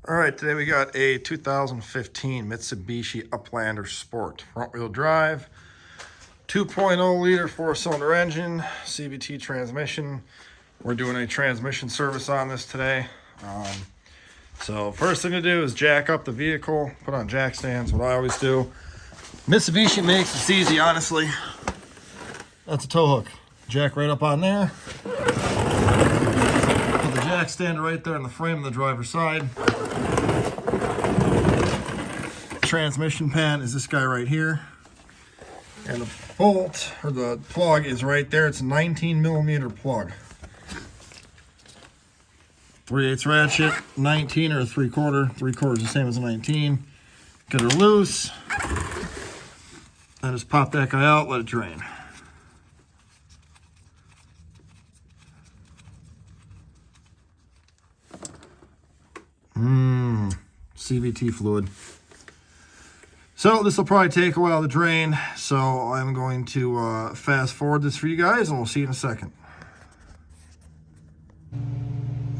All right, today we got a 2015 Mitsubishi Outlander Sport. Front-wheel drive, 2.0 liter four-cylinder engine, CVT transmission. We're doing a transmission service on this today. So first thing to do is jack up the vehicle, put on jack stands, what I always do. Mitsubishi makes this easy, honestly. That's a tow hook. Jack right up on there. Put the jack stand right there in the frame of the driver's side. Transmission pan is this guy right here, and the bolt or the plug is right there. It's a 19 millimeter plug, 3/8 ratchet, 19 or a 3/4. 3/4 is the same as a 19. Get her loose, and just pop that guy out, let it drain. CVT fluid. So this will probably take a while to drain, so I'm going to fast forward this for you guys, and we'll see you in a second.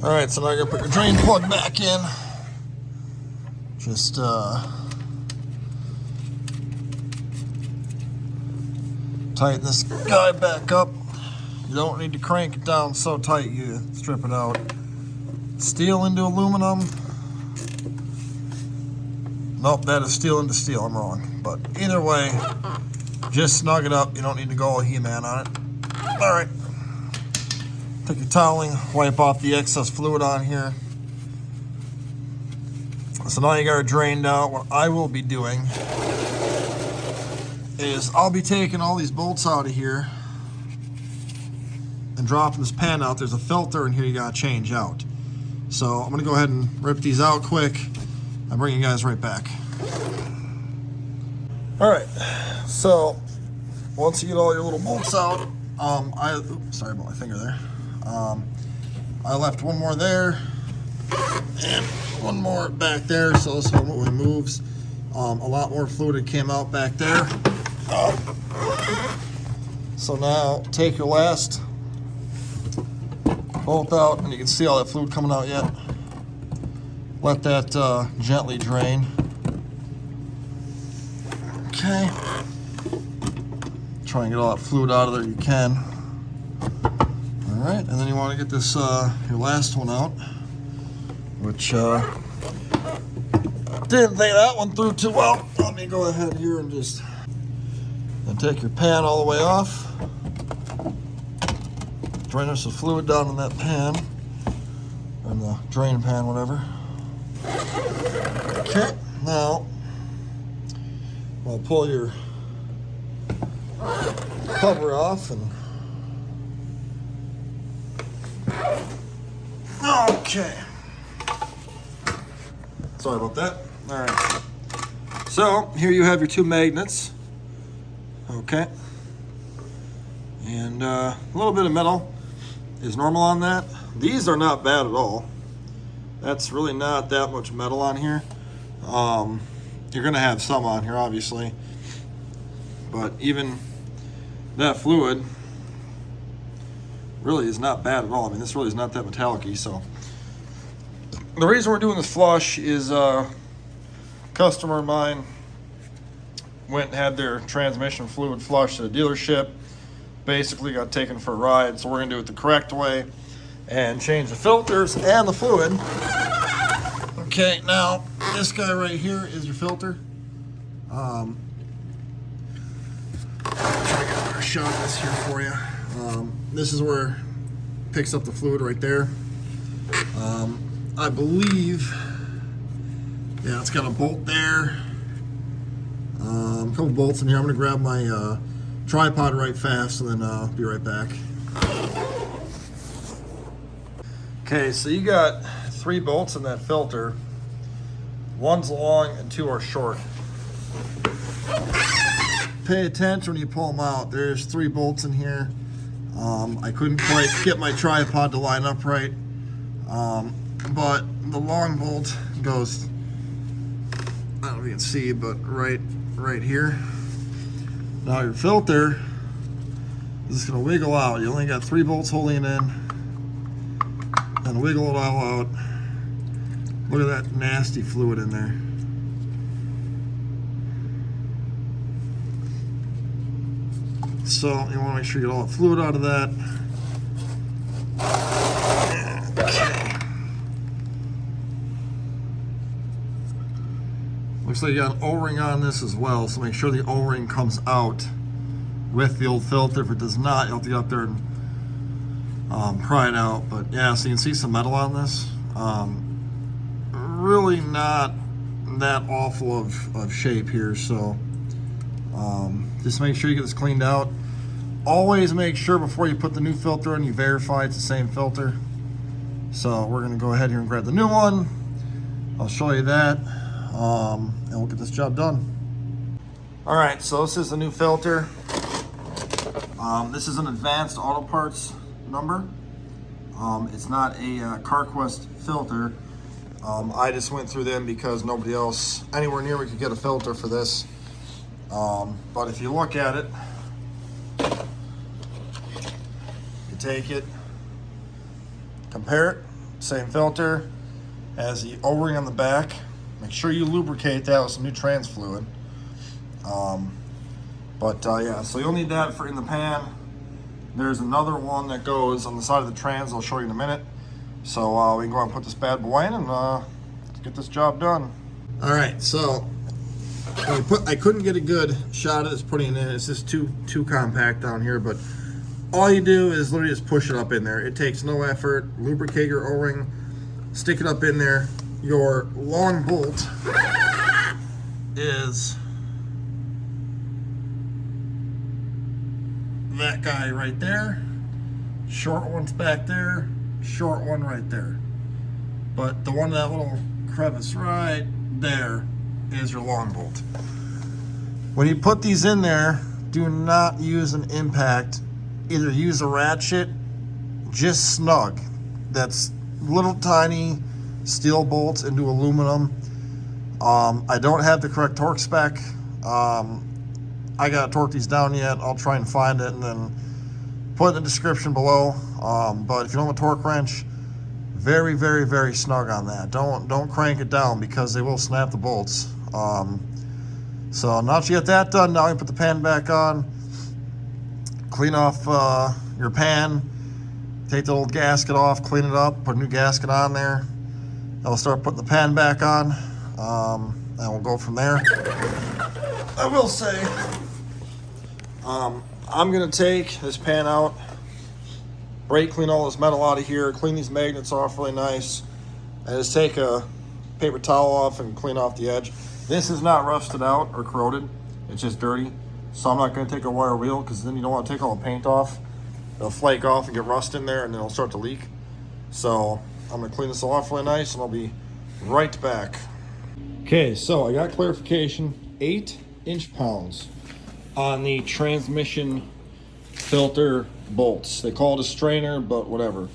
All right, so now you're gonna put your drain plug back in. Just tighten this guy back up. You don't need to crank it down so tight you strip it out. Steel into aluminum. Nope, that is steel into steel. I'm wrong. But either way, just snug it up. You don't need to go all He-Man on it. All right. Take your toweling, wipe off the excess fluid on here. So now you got it drained out. What I will be doing is I'll be taking all these bolts out of here and dropping this pan out. There's a filter in here you got to change out. So I'm going to go ahead and rip these out quick. I'll bring you guys right back. All right, so once you get all your little bolts out, sorry about my finger there. I left one more there and one more back there, so this one moves. A lot more fluid came out back there. So now take your last bolt out, and you can see all that fluid coming out yet. Let that gently drain. Okay. Try and get all that fluid out of there you can. All right, and then you want to get this your last one out, which didn't think that one through too well. Let me go ahead here and just take your pan all the way off. Drain some fluid down in that pan, or in the drain pan, whatever. Okay, now I'll pull your cover off and okay. Sorry about that. All right. So here you have your two magnets. Okay. And a little bit of metal is normal on that. These are not bad at all. That's really not that much metal on here. You're gonna have some on here, obviously, but even that fluid really is not bad at all. I mean, this really is not that metallic-y. So the reason we're doing this flush is a customer of mine went and had their transmission fluid flushed at a dealership. Basically got taken for a ride, so we're gonna do it the correct way and change the filters and the fluid. Okay, now this guy right here is your filter. Try to get a better shot of this here for you. This is where it picks up the fluid right there. I believe, yeah, it's got a bolt there. A couple bolts in here. I'm gonna grab my tripod right fast, and then I'll be right back. Okay, so you got 3 bolts in that filter. One's long and 2 are short. Pay attention when you pull them out. There's 3 bolts in here. I couldn't quite get my tripod to line up right, but the long bolt goes, I don't know if you can see, but right here. Now your filter is just gonna wiggle out. You only got 3 bolts holding it in, and wiggle it all out. Look at that nasty fluid in there. So you want to make sure you get all the fluid out of that. Okay. Looks like you got an O-ring on this as well, so make sure the O-ring comes out with the old filter. If it does not, you'll have to get up there and pry it out. But yeah, so you can see some metal on this. Really not that awful of shape here, so just make sure you get this cleaned out. Always make sure before you put the new filter in, you verify it's the same filter. So we're going to go ahead here and grab the new one. I'll show you that, and we'll get this job done. All right, so this is the new filter. This is an advanced auto parts number. It's not a CarQuest filter. I just went through them because nobody else anywhere near me could get a filter for this. But if you look at it, you take it, compare it, same filter, has the O-ring on the back. Make sure you lubricate that with some new trans fluid. Yeah, so you'll need that for in the pan. There's another one that goes on the side of the trans I'll show you in a minute. So we can go ahead and put this bad boy in and let's get this job done. All right, so I couldn't get a good shot of this putting it in. It's just too compact down here, but all you do is literally just push it up in there. It takes no effort. Lubricate your O-ring, stick it up in there. Your long bolt is that guy right there. Short one's back there. Short one right there. But the one, that little crevice right there, is your long bolt. When you put these in there, do not use an impact. Either use a ratchet, just snug. That's little tiny steel bolts into aluminum. I don't have the correct torque spec. I gotta torque these down yet. I'll try and find it and then put it in the description below. But if you don't have a torque wrench, very, very, very snug on that. Don't crank it down because they will snap the bolts. So now that you get that done, now you put the pan back on. Clean off your pan. Take the old gasket off, clean it up, put a new gasket on there. And we'll start putting the pan back on, and we'll go from there. I will say, I'm gonna take this pan out, brake clean all this metal out of here, clean these magnets off really nice, and just take a paper towel off and clean off the edge. This is not rusted out or corroded, it's just dirty. So I'm not gonna take a wire wheel because then you don't wanna take all the paint off. It'll flake off and get rust in there and then it'll start to leak. So I'm gonna clean this all off really nice and I'll be right back. Okay, so I got clarification, 8 inch-pounds on the transmission filter bolts. They call it a strainer, but whatever.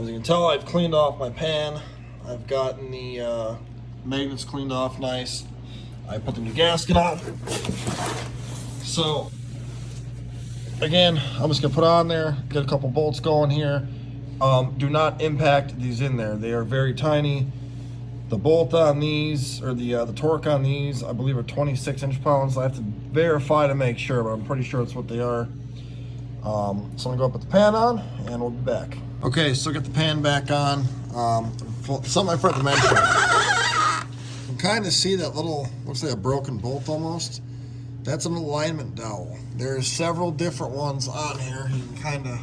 As you can tell, I've cleaned off my pan. I've gotten the magnets cleaned off nice. I put the new gasket on. So again, I'm just gonna put on there, get a couple bolts going here. Do not impact these in there. They are very tiny. The bolt on these, or the torque on these, I believe are 26 inch-pounds. I have to verify to make sure, but I'm pretty sure it's what they are. So I'm gonna go put the pan on, and we'll be back. Okay, so get the pan back on. Something I forgot to mention. You can kind of see that little, looks like a broken bolt almost. That's an alignment dowel. There's several different ones on here. You can kind of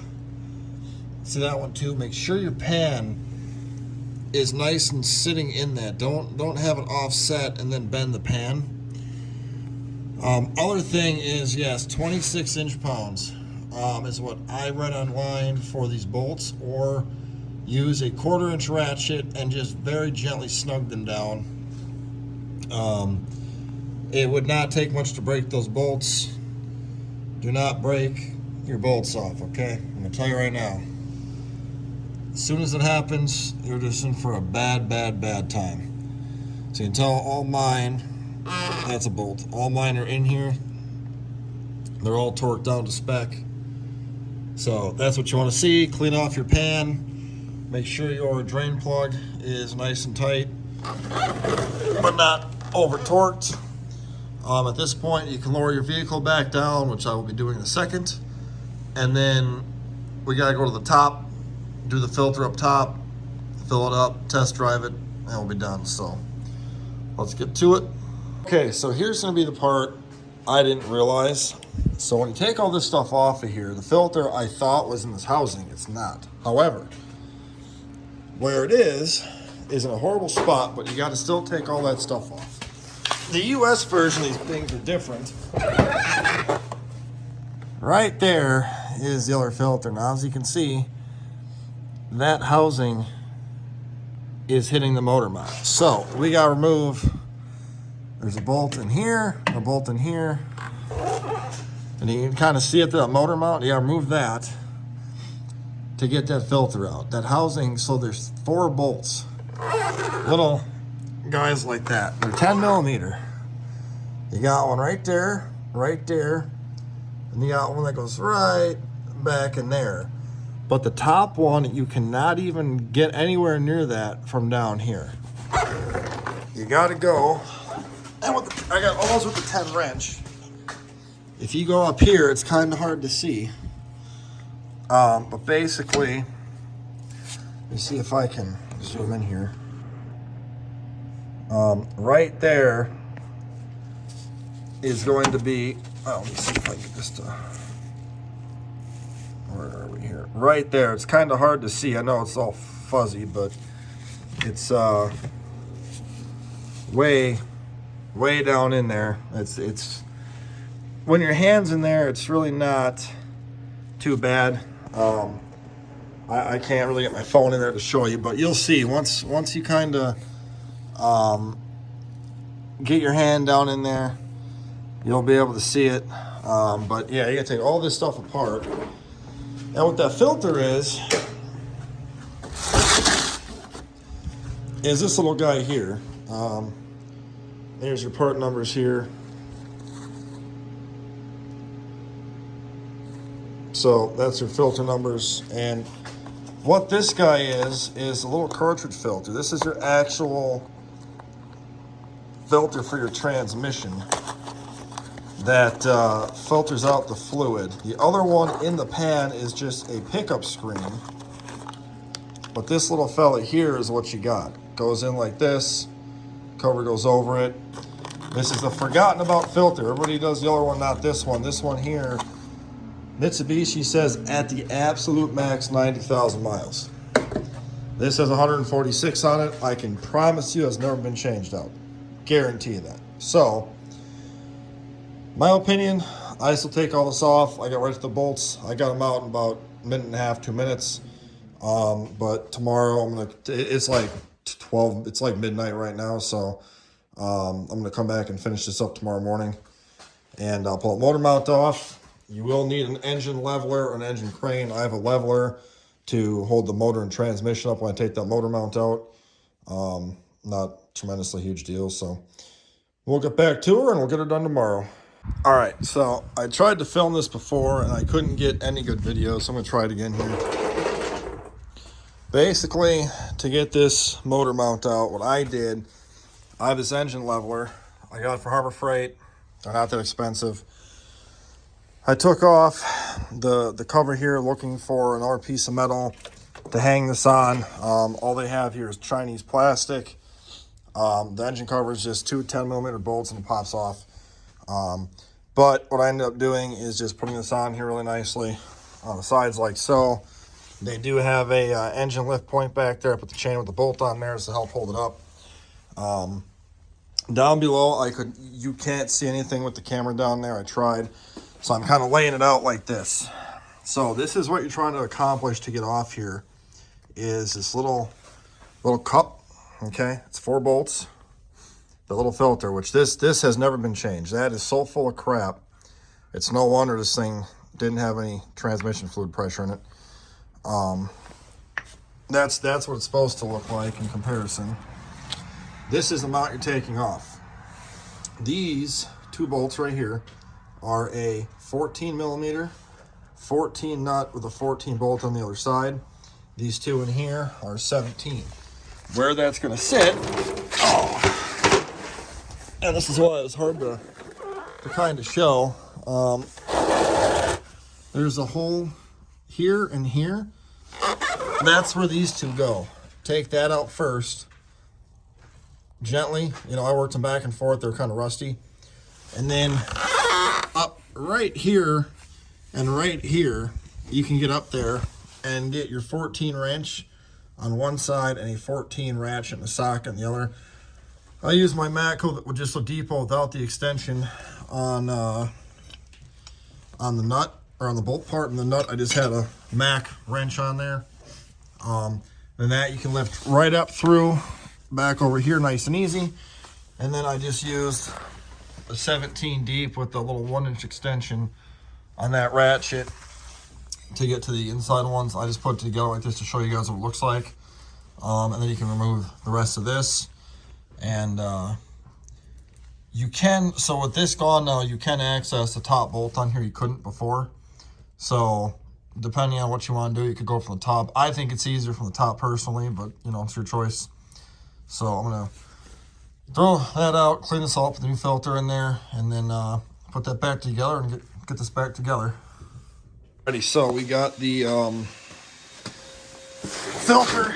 see that one too. Make sure your pan is nice and sitting in that. Don't have it offset and then bend the pan. Other thing is, yes, 26 inch-pounds is what I read online for these bolts, or use a 1/4 inch ratchet and just very gently snug them down. It would not take much to break those bolts. Do not break your bolts off, okay? I'm gonna tell you right now. As soon as it happens, you're just in for a bad, bad, bad time. So you can tell all mine, that's a bolt. All mine are in here. They're all torqued down to spec. So that's what you want to see. Clean off your pan. Make sure your drain plug is nice and tight. but not over torqued. At this point, you can lower your vehicle back down, which I will be doing in a second. And then we gotta go to the top, do the filter up top, fill it up, test drive it, and we'll be done. So let's get to it. Okay, so here's gonna be the part I didn't realize. So when you take all this stuff off of here, the filter I thought was in this housing, it's not. However, where it is in a horrible spot, but you gotta still take all that stuff off. The US version of these things are different. Right there is the other filter. Now, as you can see, that housing is hitting the motor mount. So we gotta remove, there's a bolt in here, a bolt in here, and you can kind of see it, the motor mount. You gotta remove that to get that filter out. That housing, so there's 4 bolts, little guys like that. They're 10 millimeter. You got one right there, and you got one that goes right back in there. But the top one, you cannot even get anywhere near that from down here. You gotta go, and I got almost with the 10 wrench. If you go up here, it's kind of hard to see. But basically, let me see if I can zoom in here. Right there is going to be, let me see if I can get this to, where are we here? Right there. It's kind of hard to see. I know it's all fuzzy, but it's way down in there. It's when your hand's in there, it's really not too bad. I can't really get my phone in there to show you, but you'll see once you kind of get your hand down in there, you'll be able to see it. But yeah, you gotta take all this stuff apart. And what that filter is this little guy here. There's your part numbers here. So that's your filter numbers. And what this guy is a little cartridge filter. This is your actual filter for your transmission that filters out the fluid. The other one in the pan is just a pickup screen. But this little fella here is what you got. Goes in like this, cover goes over it. This is the forgotten about filter. Everybody does the other one, not this one. This one here, Mitsubishi says at the absolute max 90,000 miles. This has 146 on it. I can promise you it's never been changed out. Guarantee you that. So, my opinion, I still take all this off. I got right to the bolts. I got them out in about a minute and a half, 2 minutes. But tomorrow it's like 12, it's like midnight right now. So I'm gonna come back and finish this up tomorrow morning. And I'll pull the motor mount off. You will need an engine leveler or an engine crane. I have a leveler to hold the motor and transmission up when I take that motor mount out. Not tremendously huge deal. So we'll get back to her and we'll get her done tomorrow. All right, so I tried to film this before and I couldn't get any good video, so I'm gonna try it again here. Basically, to get this motor mount out, what I did, I have this engine leveler. I got it for Harbor Freight. They're not that expensive. I took off the cover here looking for another piece of metal to hang this on. All they have here is Chinese plastic. The engine cover is just 2 10mm bolts and it pops off. But what I ended up doing is just putting this on here really nicely on the sides like so. They do have a engine lift point back there. I put the chain with the bolt on there to help hold it up. Down below, you can't see anything with the camera down there. I tried. So I'm kind of laying it out like this. So this is what you're trying to accomplish to get off here, is this little cup, okay? It's 4 bolts. The little filter, which this has never been changed. That is so full of crap. It's no wonder this thing didn't have any transmission fluid pressure in it. That's what it's supposed to look like in comparison. This is the mount you're taking off. These 2 bolts right here are a 14mm 14 nut with a 14 bolt on the other side. These 2 in here are 17. Where that's going to sit And this is why it was hard to kind of show. There's a hole here and here. That's where these two go. Take that out first. Gently. You know, I worked them back and forth. They're kind of rusty. And then up right here and right here, you can get up there and get your 14 wrench on one side and a 14 ratchet and a socket on the other. I use my Matco with just a depot without the extension on the nut, or on the bolt part. And the nut, I just had a Mac wrench on there. Then that you can lift right up through, back over here nice and easy. And then I just used a 17 deep with the little 1-inch extension on that ratchet to get to the inside ones. I just put it together like this to show you guys what it looks like. And then you can remove the rest of this. And you can, so with this gone now, you can access the top bolt on here. You couldn't before. So depending on what you want to do, you could go from the top. I think it's easier from the top personally, but you know, it's your choice. So I'm gonna throw that out, clean this all up with the new filter in there, and then put that back together and get this back together. Ready, so we got the filter,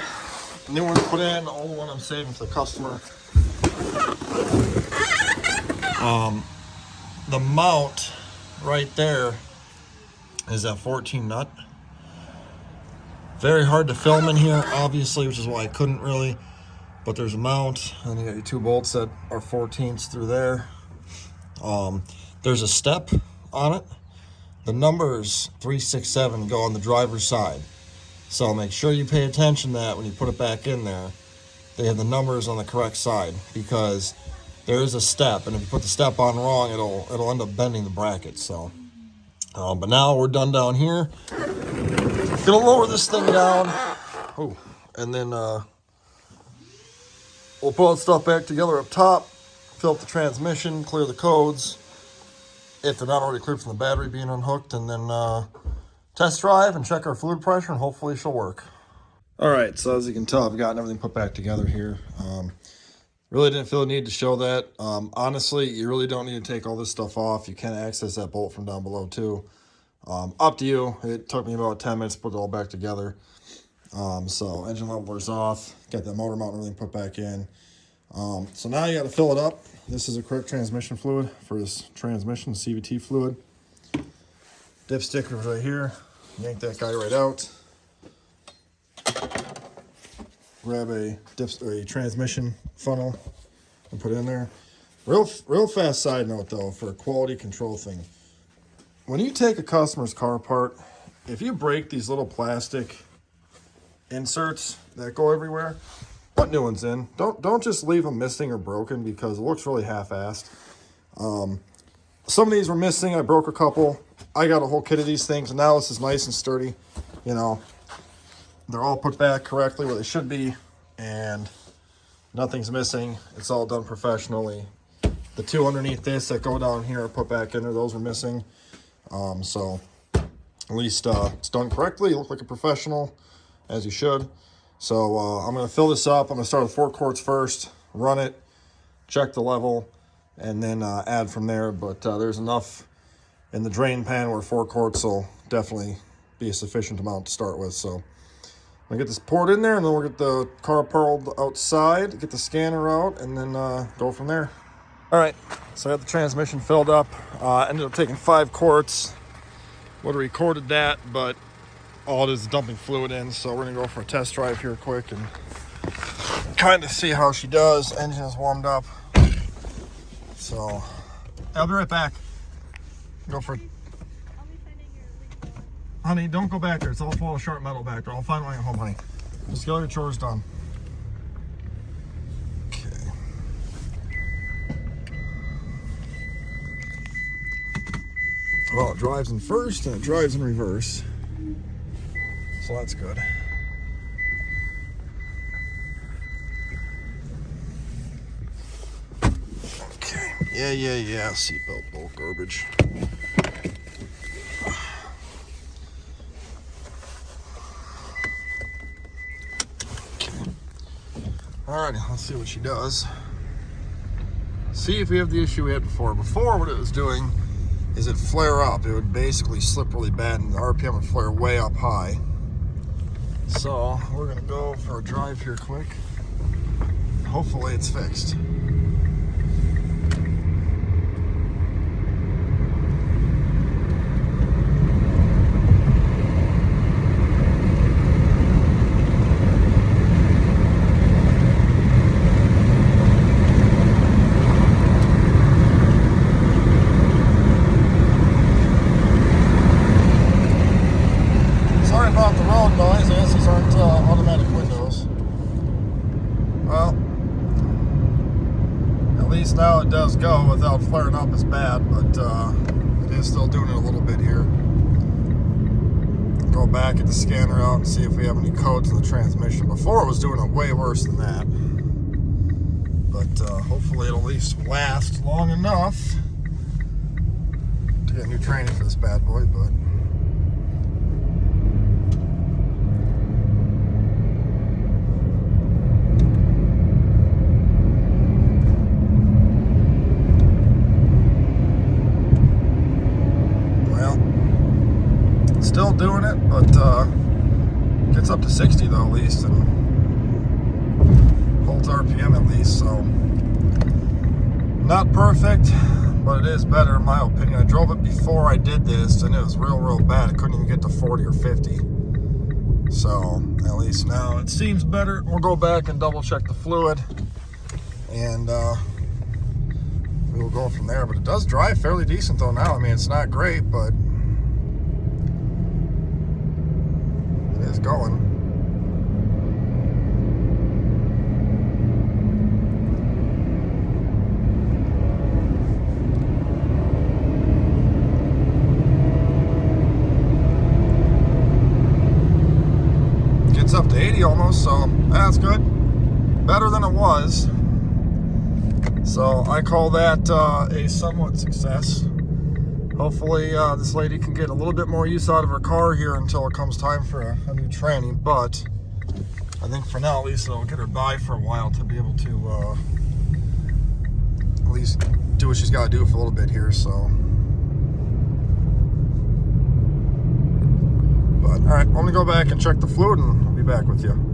the new one to put in, the old one I'm saving for the customer. The mount right there is that 14 nut. Very hard to film in here, obviously, which is why I couldn't really. But there's a mount, and you got your two bolts that are 14ths through there. There's a step on it. The numbers 367 go on the driver's side. So make sure you pay attention to that when you put it back in there. They have the numbers on the correct side, because there is a step, and if you put the step on wrong, it'll end up bending the bracket. So, but now we're done down here. Gonna lower this thing down. Oh, and then we'll put all the stuff back together up top, fill up the transmission, clear the codes, if they're not already cleared from the battery being unhooked, and then test drive and check our fluid pressure, and hopefully she'll work. All right, so as you can tell, I've gotten everything put back together here. Really didn't feel the need to show that. Honestly, you really don't need to take all this stuff off. You can access that bolt from down below too. Up to you. It took me about 10 minutes to put it all back together. So engine leveler's off, got that motor mount and everything put back in. So now you got to fill it up. This is a correct transmission fluid for this transmission, CVT fluid. Dipstick is right here. Yank that guy right out. Grab a transmission funnel and put it in there. Real fast side note though, for a quality control thing. When you take a customer's car apart, if you break these little plastic inserts that go everywhere, put new ones in. Don't just leave them missing or broken, because it looks really half-assed. Some of these were missing. I broke a couple. I got a whole kit of these things, and now this is nice and sturdy. You know, they're all put back correctly where they should be, and nothing's missing. It's all done professionally. The two underneath this that go down here are put back in there. Those were missing. So at least it's done correctly. You look like a professional, as you should. So I'm going to fill this up. I'm going to start with 4 quarts first, run it, check the level, and then add from there. But there's enough in the drain pan where 4 quarts will definitely be a sufficient amount to start with. So I'm going to get this poured in there, and then we'll get the car pearled outside, get the scanner out, and then go from there. All right, so I got the transmission filled up. Ended up taking 5 quarts. Would have recorded that, but all it is dumping fluid in. So we're gonna go for a test drive here quick and kind of see how she does. Engine is warmed up. So I'll be right back. Go for it. Honey, don't go back there. It's all full of sharp metal back there. I'll find one at home, honey. Just get all your chores done. Well, it drives in first and it drives in reverse. So that's good. Okay. Yeah. Seatbelt bolt garbage. Okay. Alrighty, let's see what she does. see if we have the issue we had before. Before, what it was doing is it'd flare up. It would basically slip really bad and the RPM would flare way up high. So we're gonna go for a drive here quick. Hopefully it's fixed. Sorry about the road noise. I guess these aren't automatic windows. Well, at least now it does go without flaring up as bad, but it is still doing it a little bit here. Go back at the scanner out and see if we have any codes in the transmission. Before it was doing it way worse than that. But hopefully it'll at least last long enough to get new training for this bad boy, but still doing it, but gets up to 60 though at least, and holds RPM at least, so not perfect, but it is better in my opinion. I drove it before I did this and it was real bad. I couldn't even get to 40 or 50, so at least now it seems better. We'll go back and double check the fluid and we'll go from there. But it does drive fairly decent though now. I mean, it's not great, but is going. Gets up to 80 almost, so that's good. Better than it was. So I call that a somewhat success. Hopefully this lady can get a little bit more use out of her car here until it comes time for a new training. But I think for now, at least it'll get her by for a while to be able to at least do what she's got to do for a little bit here. So, but all right, I'm gonna go back and check the fluid, and I'll be back with you.